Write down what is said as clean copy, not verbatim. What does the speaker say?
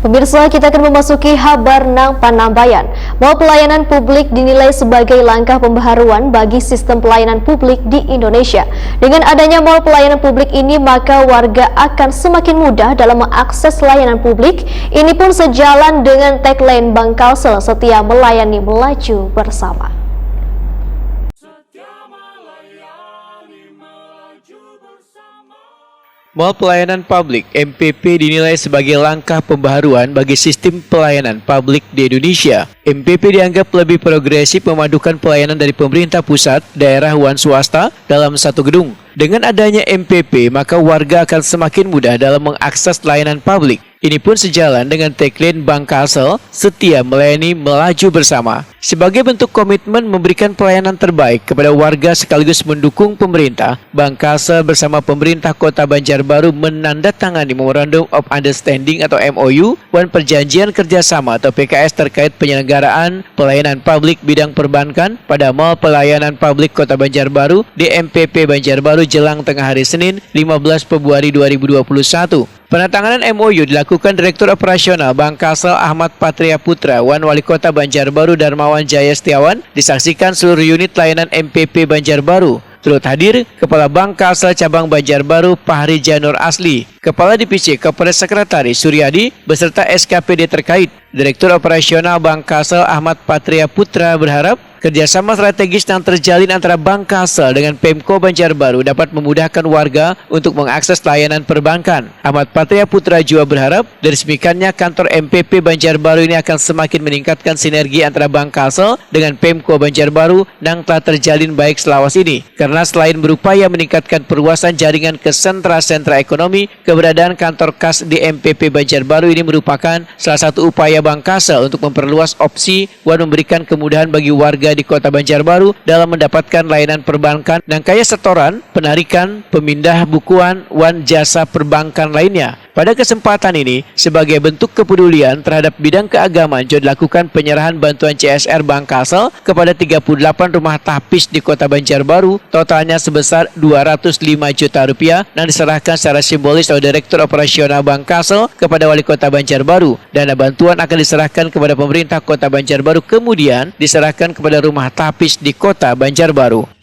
Pemirsa, kita akan memasuki kabar nang Panambayan. Mall pelayanan publik dinilai sebagai langkah pembaharuan bagi sistem pelayanan publik di Indonesia. Dengan adanya mall pelayanan publik ini, maka warga akan semakin mudah dalam mengakses layanan publik. Ini pun sejalan dengan tagline Bank Kalsel, setia melayani melaju bersama. Mall Pelayanan Publik (MPP) dinilai sebagai langkah pembaharuan bagi sistem pelayanan publik di Indonesia. MPP dianggap lebih progresif memadukan pelayanan dari pemerintah pusat, daerah, dan swasta dalam satu gedung. Dengan adanya MPP, maka warga akan semakin mudah dalam mengakses layanan publik. Ini pun sejalan dengan tagline Bank Kalsel, setia melayani melaju bersama. Sebagai bentuk komitmen memberikan pelayanan terbaik kepada warga sekaligus mendukung pemerintah, Bank Kalsel bersama pemerintah Kota Banjarbaru menandatangani Memorandum of Understanding atau MOU dan Perjanjian Kerjasama atau PKS terkait penyelenggaraan pelayanan publik bidang perbankan pada Mall Pelayanan Publik Kota Banjarbaru di MPP Banjarbaru jelang tengah hari Senin 15 Februari 2021. Penandatanganan MOU dilakukan Direktur Operasional Bank Kalsel Ahmad Patria Putra dan Wali Kota Banjarbaru Darmawan Jaya Setiawan. Disaksikan seluruh unit layanan MPP Banjarbaru. Turut hadir Kepala Bank Kalsel Cabang Banjarbaru Fahri Janur Asli, Kepala Divisi Korporat Sekretaris Suryadi beserta SKPD terkait. Direktur Operasional Bank Kalsel Ahmad Patria Putra berharap kerjasama strategis yang terjalin antara Bank Kalsel dengan Pemko Banjarbaru dapat memudahkan warga untuk mengakses layanan perbankan. Ahmad Patria Putra juga berharap diresmikannya kantor MPP Banjarbaru ini akan semakin meningkatkan sinergi antara Bank Kalsel dengan Pemko Banjarbaru yang telah terjalin baik selawas ini. Karena selain berupaya meningkatkan perluasan jaringan ke sentra-sentra ekonomi, keberadaan kantor kas di MPP Banjarbaru ini merupakan salah satu upaya Bank Kalsel untuk memperluas opsi dan memberikan kemudahan bagi warga di Kota Banjarbaru dalam mendapatkan layanan perbankan dan kaya setoran, penarikan, pemindah bukuan, dan jasa perbankan lainnya. Pada kesempatan ini, sebagai bentuk kepedulian terhadap bidang keagamaan juga dilakukan penyerahan bantuan CSR Bank Kalsel kepada 38 rumah tahfiz di Kota Banjarbaru, totalnya sebesar Rp205 juta yang diserahkan secara simbolis oleh Direktur Operasional Bank Kalsel kepada Wali Kota Banjarbaru. Dana bantuan akan diserahkan kepada pemerintah Kota Banjarbaru, kemudian diserahkan kepada rumah tahfiz di Kota Banjarbaru.